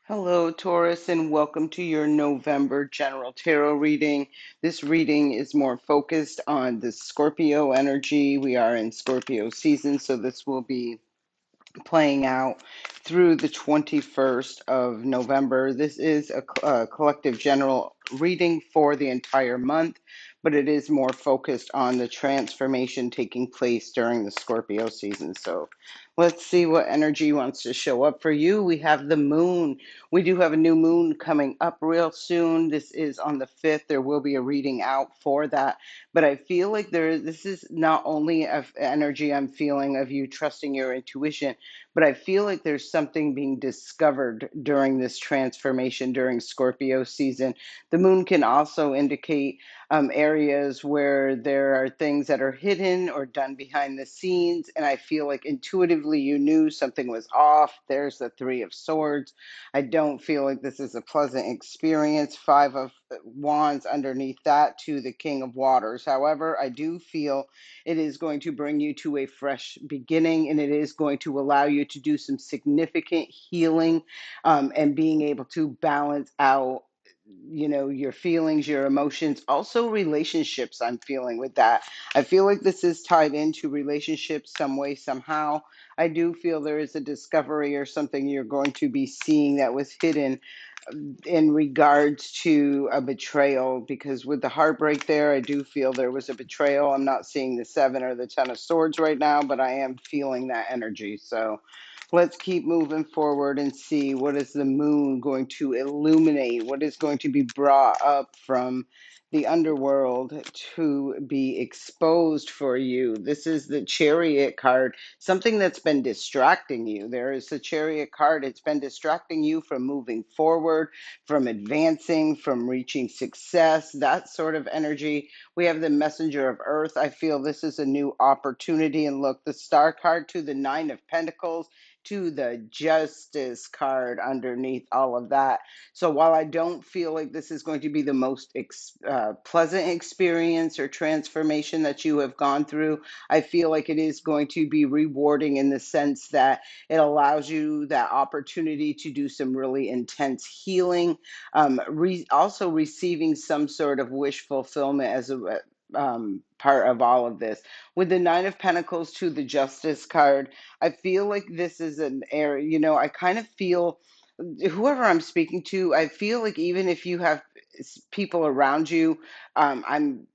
Hello, Taurus, and welcome to your November general tarot reading. This reading is more focused on the Scorpio energy. We are in Scorpio season, so this will be playing out through the 21st of November. This is a collective general reading for the entire month, but it is more focused on the transformation taking place during the Scorpio season. So let's see what energy wants to show up for you. We have the moon. We do have a new moon coming up real soon. This is on the 5th. There will be a reading out for that. But I feel like this is not only of energy I'm feeling of you trusting your intuition, but I feel like there's something being discovered during this transformation during Scorpio season. The moon can also indicate areas where there are things that are hidden or done behind the scenes. And I feel like intuitively you knew something was off. There's the Three of Swords. I don't feel like this is a pleasant experience. Five of Wands underneath that to the King of Waters. However, I do feel it is going to bring you to a fresh beginning, and it is going to allow you to do some significant healing, and being able to balance out your feelings, your emotions, also relationships. I'm feeling with that. I feel like this is tied into relationships some way, somehow. I do feel there is a discovery or something you're going to be seeing that was hidden in regards to a betrayal, because with the heartbreak there, I do feel there was a betrayal. I'm not seeing the Seven or the Ten of Swords right now, but I am feeling that energy. So let's keep moving forward and see what is the moon going to illuminate, what is going to be brought up from the underworld to be exposed for you. This is the Chariot card, something that's been distracting you. There is the Chariot card. It's been distracting you from moving forward, from advancing, from reaching success, that sort of energy. We have the Messenger of Earth. I feel this is a new opportunity. And look, the Star card to the Nine of Pentacles to the Justice card underneath all of that. So while I don't feel like this is going to be the most pleasant experience or transformation that you have gone through, I feel like it is going to be rewarding in the sense that it allows you that opportunity to do some really intense healing, also receiving some sort of wish fulfillment as a part of all of this. With the Nine of Pentacles to the Justice card, I feel like this is an area, I kind of feel whoever I'm speaking to, I feel like even if you have people around you, I'm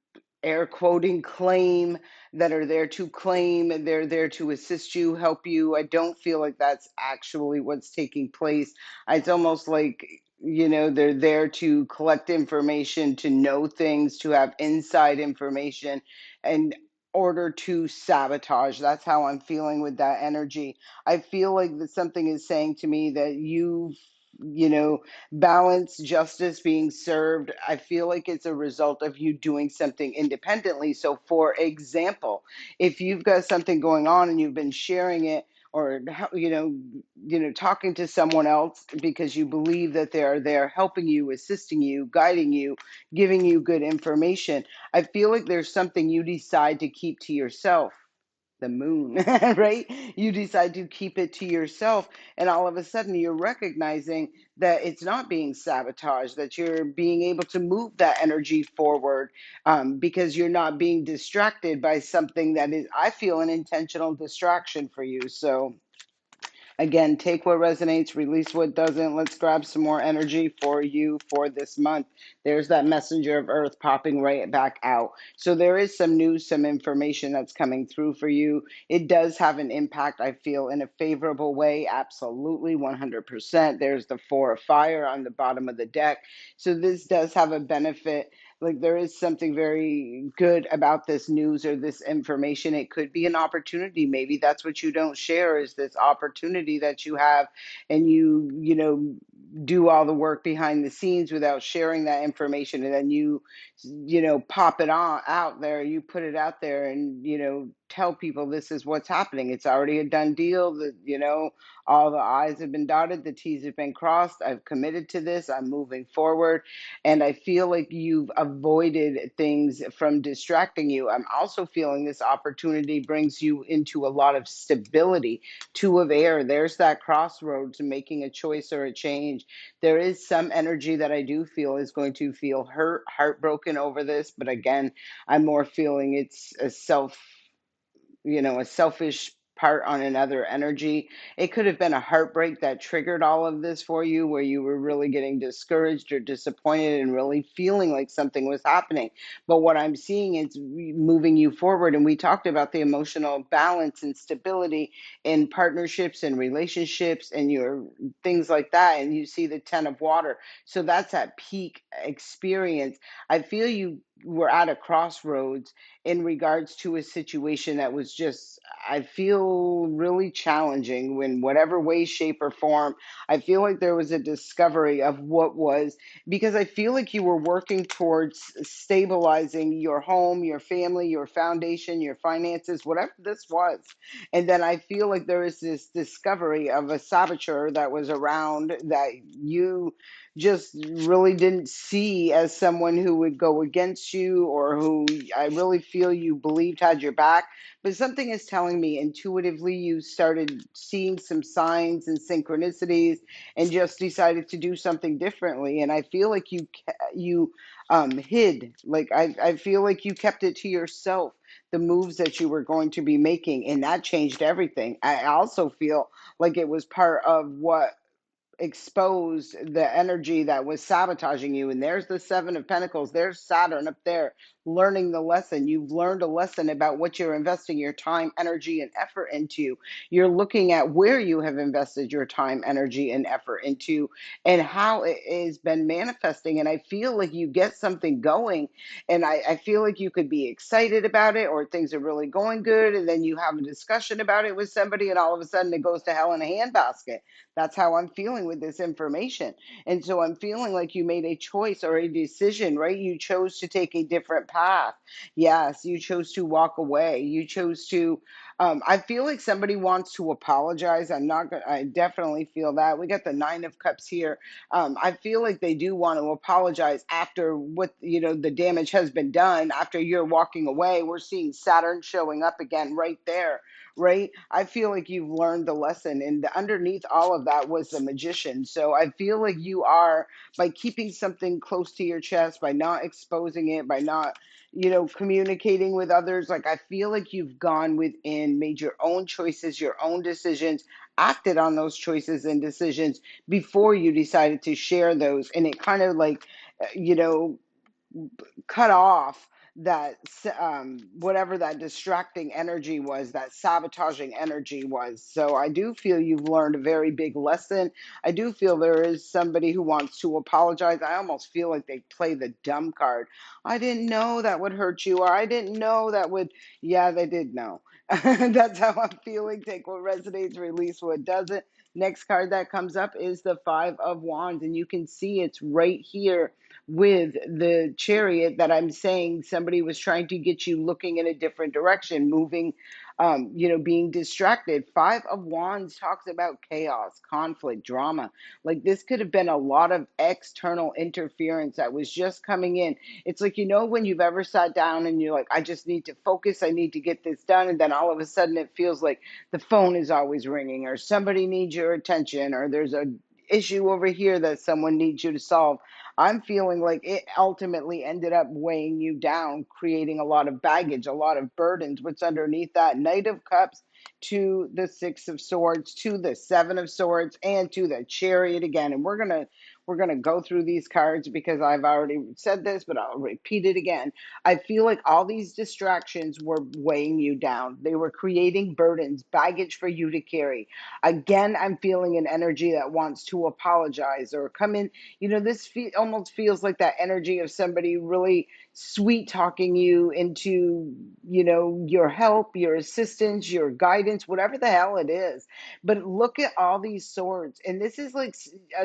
air quoting claim, that are there to claim, and they're there to assist you, help you. I don't feel like that's actually what's taking place. It's almost like, they're there to collect information, to know things, to have inside information in order to sabotage. That's how I'm feeling with that energy. I feel like that something is saying to me that you know, balance, justice being served. I feel like it's a result of you doing something independently. So, for example, if you've got something going on and you've been sharing it, or talking to someone else because you believe that they're there helping you, assisting you, guiding you, giving you good information, I feel like there's something you decide to keep to yourself, the moon, right? You decide to keep it to yourself, and all of a sudden you're recognizing that it's not being sabotaged, that you're being able to move that energy forward, because you're not being distracted by something that is, I feel, an intentional distraction for you. So again, take what resonates, release what doesn't. Let's grab some more energy for you for this month. There's that Messenger of Earth popping right back out. So there is some news, some information that's coming through for you. It does have an impact, I feel, in a favorable way. Absolutely, 100%. There's the Four of Fire on the bottom of the deck. So this does have a benefit. Like, there is something very good about this news or this information. It could be an opportunity. Maybe that's what you don't share, is this opportunity that you have, and do all the work behind the scenes without sharing that information, and then you pop it on out there, you put it out there, and tell people this is what's happening. It's already a done deal. That, all the I's have been dotted, the T's have been crossed. I've committed to this. I'm moving forward. And I feel like you've avoided things from distracting you. I'm also feeling this opportunity brings you into a lot of stability. Two of air, there's that crossroads, making a choice or a change. There is some energy that I do feel is going to feel hurt, heartbroken over this. But again, I'm more feeling it's a selfish part on another energy. It could have been a heartbreak that triggered all of this for you, where you were really getting discouraged or disappointed and really feeling like something was happening. But what I'm seeing is moving you forward. And we talked about the emotional balance and stability in partnerships and relationships and your things like that. And you see the 10 of water. So that's that peak experience. I feel you were at a crossroads in regards to a situation that was just, I feel, really challenging in whatever way, shape, or form. I feel like there was a discovery of what was, because I feel like you were working towards stabilizing your home, your family, your foundation, your finances, whatever this was. And then I feel like there is this discovery of a saboteur that was around that you just really didn't see as someone who would go against you, or who I really feel you believed had your back. But something is telling me intuitively you started seeing some signs and synchronicities and just decided to do something differently. And I feel like you hid, like I feel like you kept it to yourself, the moves that you were going to be making, and that changed everything. I also feel like it was part of what exposed the energy that was sabotaging you. And there's the Seven of Pentacles. There's Saturn up there learning the lesson. You've learned a lesson about what you're investing your time, energy, and effort into. You're looking at where you have invested your time, energy, and effort into, and how it has been manifesting. And I feel like you get something going, and I feel like you could be excited about it, or things are really going good. And then you have a discussion about it with somebody, and all of a sudden it goes to hell in a handbasket. That's how I'm feeling with this information. And so I'm feeling like you made a choice or a decision, right? You chose to take a different path. Yes, you chose to walk away. You chose to. I feel like somebody wants to apologize. I'm not going to, I definitely feel that. We got the Nine of Cups here. I feel like they do want to apologize after what, the damage has been done, after you're walking away. We're seeing Saturn showing up again right there, right? I feel like you've learned the lesson, and underneath all of that was the Magician. So I feel like you are, by keeping something close to your chest, by not exposing it, by not, communicating with others. Like, I feel like you've gone within, made your own choices, your own decisions, acted on those choices and decisions before you decided to share those. And it kind of like, you know, cut off that whatever that distracting energy was, that sabotaging energy was. So I do feel you've learned a very big lesson. I do feel there is somebody who wants to apologize. I almost feel like they play the dumb card. I didn't know that would hurt you, or I didn't know that would. Yeah, they did know. That's how I'm feeling. Take what resonates, release what doesn't. Next card that comes up is the Five of Wands, and you can see it's right here with the Chariot, that I'm saying somebody was trying to get you looking in a different direction, moving, being distracted. Five of Wands talks about chaos, conflict, drama. Like, this could have been a lot of external interference that was just coming in. It's like, when you've ever sat down and you're like, I just need to focus, I need to get this done. And then all of a sudden it feels like the phone is always ringing, or somebody needs your attention, or there's a issue over here that someone needs you to solve. I'm feeling like it ultimately ended up weighing you down, creating a lot of baggage, a lot of burdens. What's underneath that? Knight of Cups to the Six of Swords, to the Seven of Swords, and to the Chariot again. And we're gonna go through these cards because I've already said this, but I'll repeat it again. I feel like all these distractions were weighing you down. They were creating burdens, baggage for you to carry. Again, I'm feeling an energy that wants to apologize or come in. This almost feels like that energy of somebody really sweet talking you into, your help, your assistance, your guidance. guidance, whatever the hell it is. But look at all these swords. And this is like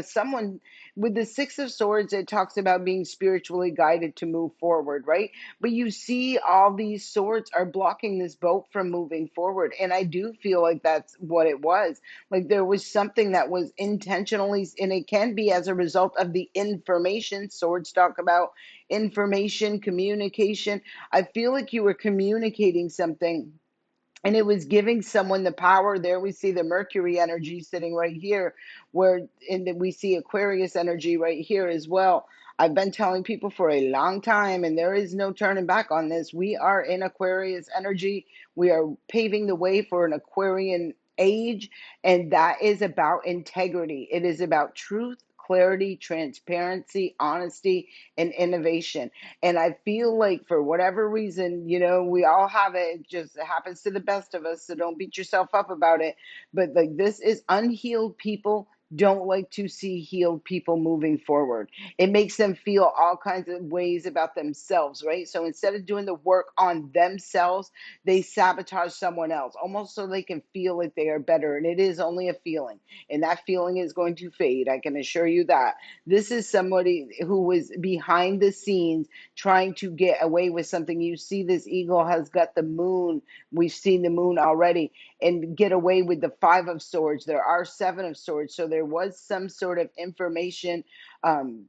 someone with the Six of Swords, it talks about being spiritually guided to move forward, right? But you see, all these swords are blocking this boat from moving forward. And I do feel like that's what it was. Like there was something that was intentionally, and it can be as a result of the information. Swords talk about information, communication. I feel like you were communicating something and it was giving someone the power. There we see the Mercury energy sitting right here, where and then we see Aquarius energy right here as well. I've been telling people for a long time, and there is no turning back on this. We are in Aquarius energy. We are paving the way for an Aquarian age, and that is about integrity. It is about truth, clarity, transparency, honesty, and innovation. And I feel like for whatever reason, we all have it. It just happens to the best of us. So don't beat yourself up about it. But like this is unhealed people don't like to see healed people moving forward. It makes them feel all kinds of ways about themselves, right? So instead of doing the work on themselves, they sabotage someone else, almost so they can feel like they are better. And it is only a feeling. And that feeling is going to fade. I can assure you that. This is somebody who was behind the scenes trying to get away with something. You see, this eagle has got the moon. We've seen the moon already, and get away with the Five of Swords. There are Seven of Swords. So there was some sort of information. Um,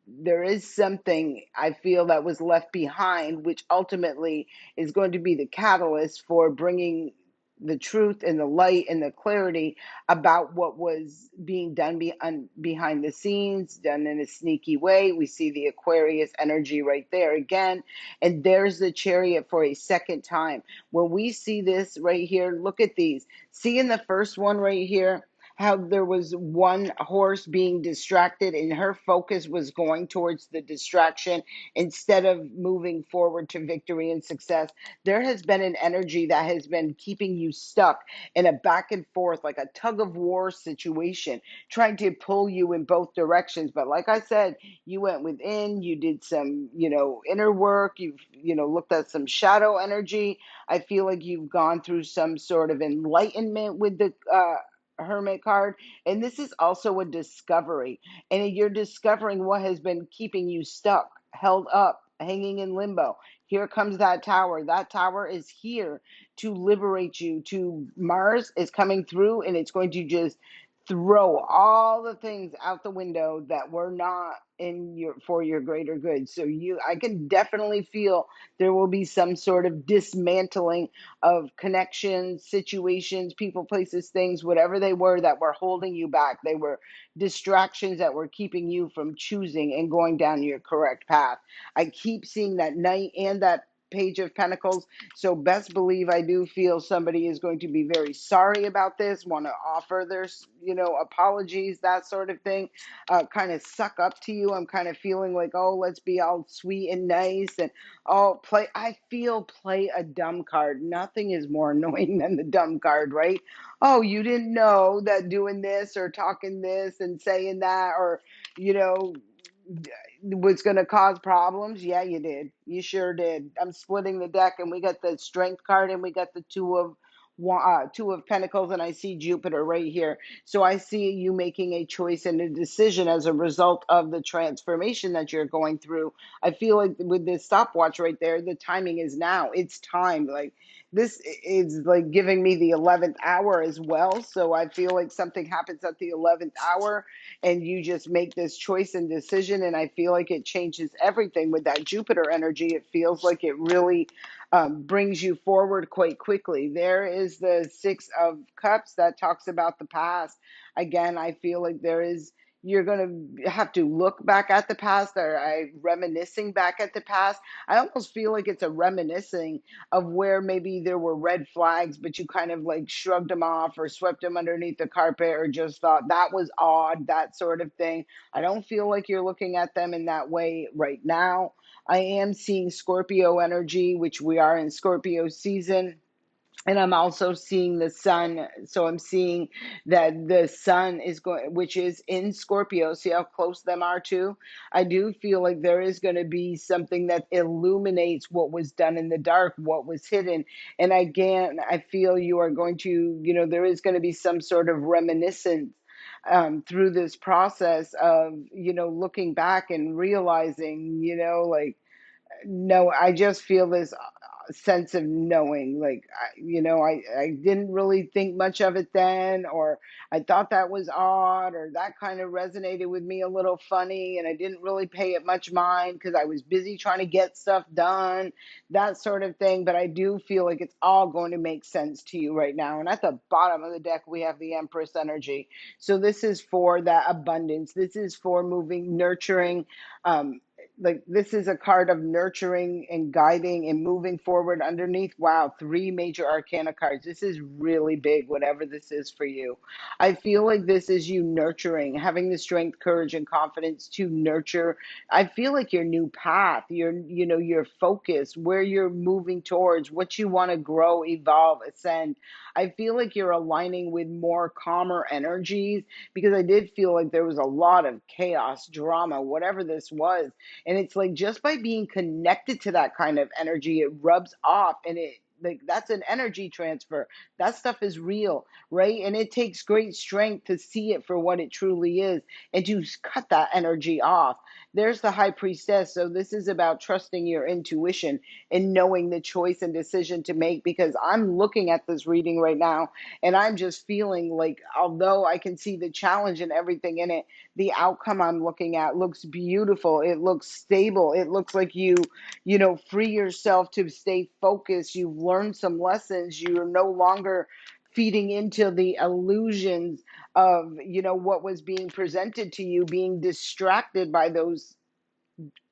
there is something I feel that was left behind, which ultimately is going to be the catalyst for bringing the truth and the light and the clarity about what was being done behind the scenes, done in a sneaky way. We see the Aquarius energy right there again. And there's the Chariot for a second time. When we see this right here, look at these. See in the first one right here, how there was one horse being distracted and her focus was going towards the distraction instead of moving forward to victory and success. There has been an energy that has been keeping you stuck in a back and forth, like a tug of war situation, trying to pull you in both directions. But like I said, you went within, you did some, inner work, you've, looked at some shadow energy. I feel like you've gone through some sort of enlightenment with the Hermit card. And this is also a discovery. And you're discovering what has been keeping you stuck, held up, hanging in limbo. Here comes that tower. That tower is here to liberate you. To Mars is coming through and it's going to just throw all the things out the window that were not in your for your greater good. So I can definitely feel there will be some sort of dismantling of connections, situations, people, places, things, whatever they were that were holding you back. They were distractions that were keeping you from choosing and going down your correct path. I keep seeing that Knight and that Page of Pentacles. So best believe I do feel somebody is going to be very sorry about this, want to offer their, apologies, that sort of thing, kind of suck up to you. I'm kind of feeling like, oh, let's be all sweet and nice and I feel play a dumb card. Nothing is more annoying than the dumb card, right? Oh, you didn't know that doing this or talking this and saying that or, you know, was going to cause problems. Yeah, you did. You sure did. I'm splitting the deck, and we got the Strength card, and we got the Two of Pentacles, and I see Jupiter right here. So I see you making a choice and a decision as a result of the transformation that you're going through. I feel like with this stopwatch right there, the timing is now. It's time. Like this is like giving me the 11th hour as well. So I feel like something happens at the 11th hour and you just make this choice and decision. And I feel like it changes everything with that Jupiter energy. It feels like it really brings you forward quite quickly. There is the Six of Cups that talks about the past. Again, I feel like you're going to have to look back at the past or reminiscing back at the past. I almost feel like it's a reminiscing of where maybe there were red flags, but you kind of like shrugged them off or swept them underneath the carpet or just thought that was odd, that sort of thing. I don't feel like you're looking at them in that way right now. I am seeing Scorpio energy, which we are in Scorpio season. And I'm also seeing the sun. So I'm seeing that the sun is going, which is in Scorpio. See how close them are too? I do feel like there is going to be something that illuminates what was done in the dark, what was hidden. And again, I feel you are going to, there is going to be some sort of reminiscence through this process of, looking back and realizing, like, no, I just feel this sense of knowing, like, I didn't really think much of it then, or I thought that was odd, or that kind of resonated with me a little funny, and I didn't really pay it much mind because I was busy trying to get stuff done, that sort of thing. But I do feel like it's all going to make sense to you right now. And at the bottom of the deck, we have the Empress energy. So this is for that abundance. This is for moving, nurturing, like, this is a card of nurturing and guiding and moving forward underneath. Wow, three major arcana cards. This is really big, whatever this is for you. I feel like this is you nurturing, having the strength, courage, and confidence to nurture. I feel like your new path, your focus, where you're moving towards, what you want to grow, evolve, ascend. I feel like you're aligning with more calmer energies, because I did feel like there was a lot of chaos, drama, whatever this was. And it's like, just by being connected to that kind of energy, it rubs off, and it, like, that's an energy transfer. That stuff is real, right? And it takes great strength to see it for what it truly is and to cut that energy off. There's the high priestess. So this is about trusting your intuition and knowing the choice and decision to make, because I'm looking at this reading right now and I'm just feeling like, although I can see the challenge and everything in it, the outcome I'm looking at looks beautiful. It looks stable. It looks like free yourself to stay focused. You've learned some lessons. You're no longer feeding into the illusions of, what was being presented to you, being distracted by those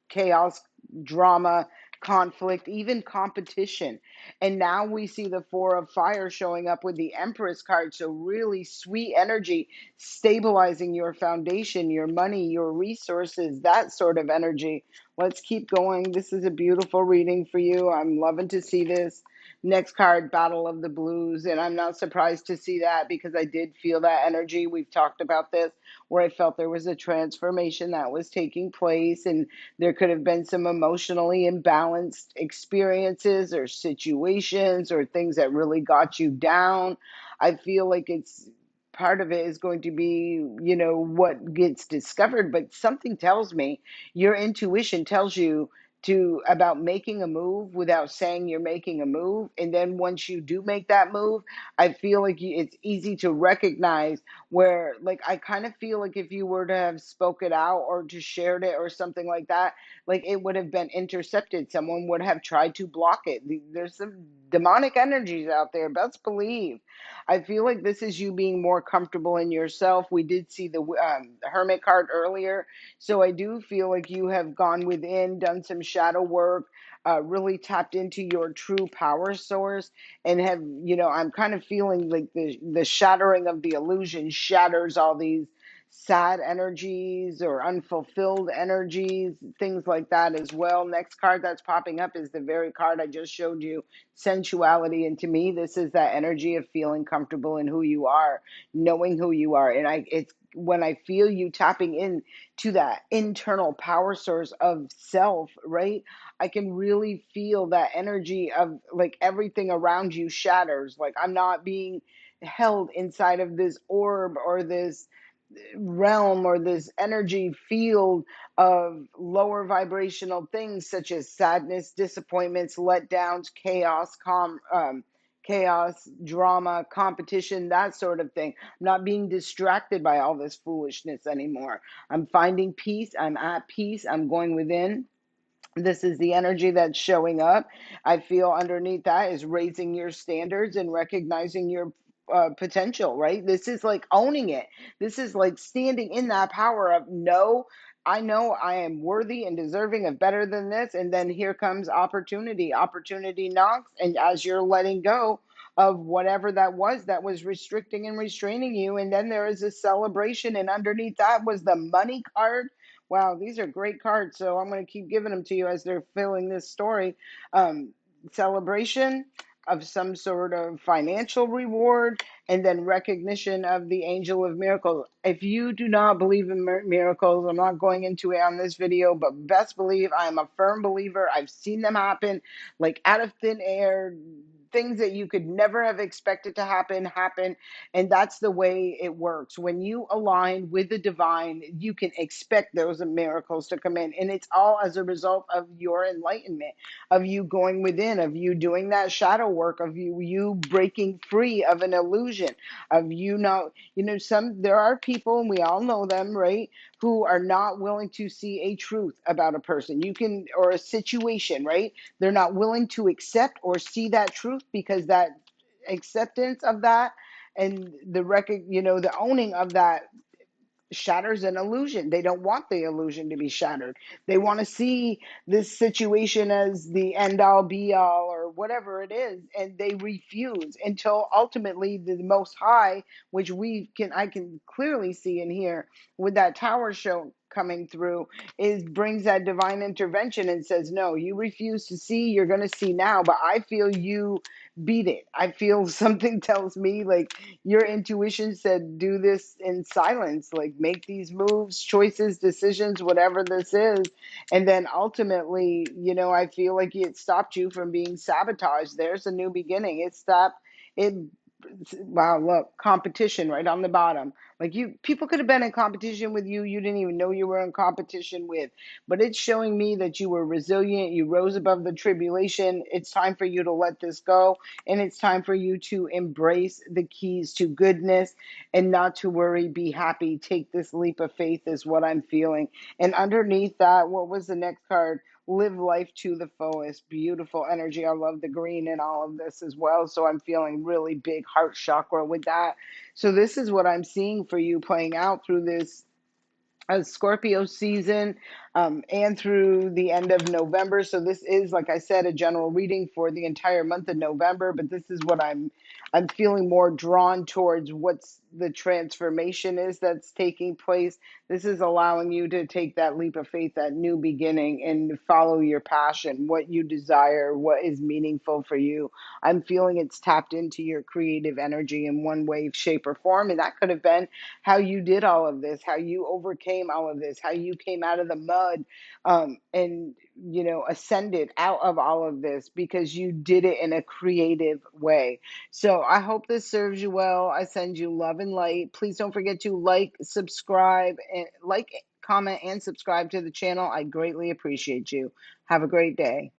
chaos, drama, conflict, even competition. And now we see the Four of Fire showing up with the Empress card. So, really sweet energy, stabilizing your foundation, your money, your resources, that sort of energy. Let's keep going. This is a beautiful reading for you. I'm loving to see this. Next card, Battle of the Blues. And I'm not surprised to see that, because I did feel that energy. We've talked about this, where I felt there was a transformation that was taking place, and there could have been some emotionally imbalanced experiences or situations or things that really got you down. I feel like it's part of it is going to be, what gets discovered, but something tells me, your intuition tells you to about making a move without saying you're making a move. And then once you do make that move, I feel like it's easy to recognize where, like, I kind of feel like if you were to have spoke it out or just shared it or something like that, like, it would have been intercepted. Someone would have tried to block it. There's some demonic energies out there, best believe. I feel like this is you being more comfortable in yourself. We did see the Hermit card earlier. So I do feel like you have gone within, done some shadow work, really tapped into your true power source, and have, I'm kind of feeling like the shattering of the illusion shatters all these sad energies or unfulfilled energies, things like that as well. Next card that's popping up is the very card I just showed you, sensuality. And to me, this is that energy of feeling comfortable in who you are, knowing who you are. And it's when I feel you tapping in to that internal power source of self, right? I can really feel that energy of, like, everything around you shatters. Like, I'm not being held inside of this orb or this realm or this energy field of lower vibrational things such as sadness, disappointments, letdowns, chaos, drama, competition, that sort of thing. I'm not being distracted by all this foolishness anymore. I'm finding peace. I'm at peace. I'm going within. This is the energy that's showing up. I feel underneath that is raising your standards and recognizing your potential, right? This is like owning it. This is like standing in that power of, no, I know I am worthy and deserving of better than this. And then here comes opportunity. Opportunity knocks. And as you're letting go of whatever that was restricting and restraining you, and then there is a celebration. And underneath that was the money card. Wow, these are great cards. So I'm going to keep giving them to you as they're filling this story. Um, Celebration. of some sort of financial reward, and then recognition of the angel of miracles. If you do not believe in miracles, I'm not going into it on this video, but best believe I am a firm believer. I've seen them happen like out of thin air. Things that you could never have expected to happen. And that's the way it works. When you align with the divine, you can expect those miracles to come in. And it's all as a result of your enlightenment, of you going within, of you doing that shadow work, of you breaking free of an illusion, of there are people, and we all know them, right, who are not willing to see a truth about a person. You can, or a situation, right? They're not willing to accept or see that truth, because that acceptance of that and the owning of that shatters an illusion. They don't want the illusion to be shattered. They want to see this situation as the end all be all or whatever it is, and they refuse until ultimately the Most High, which I can clearly see and hear with that tower show coming through, is brings that divine intervention and says, no, you refuse to see, you're going to see now, but I feel you beat it. I feel something tells me, like, your intuition said do this in silence, like make these moves, choices, decisions, whatever this is. And then ultimately, I feel like it stopped you from being sabotaged. There's a new beginning. It stopped it. Wow, look, competition right on the bottom. Like, people could have been in competition with you. You didn't even know you were in competition with. But it's showing me that you were resilient. You rose above the tribulation. It's time for you to let this go. And it's time for you to embrace the keys to goodness and not to worry. Be happy. Take this leap of faith is what I'm feeling. And underneath that, what was the next card? Live life to the fullest. Beautiful energy. I love the green in all of this as well. So I'm feeling really big heart chakra with that. So this is what I'm seeing for you playing out through this Scorpio season, and through the end of November. So this is, like I said, a general reading for the entire month of November, but this is what I'm feeling more drawn towards, what's the transformation is that's taking place. This is allowing you to take that leap of faith, that new beginning, and follow your passion, what you desire, what is meaningful for you. I'm feeling it's tapped into your creative energy in one way, shape, or form, and that could have been how you did all of this, how you overcame all of this, how you came out of the mud, and ascended out of all of this because you did it in a creative way. So I hope this serves you well. I send you love and light. Please don't forget to comment, and subscribe to the channel. I greatly appreciate you. Have a great day.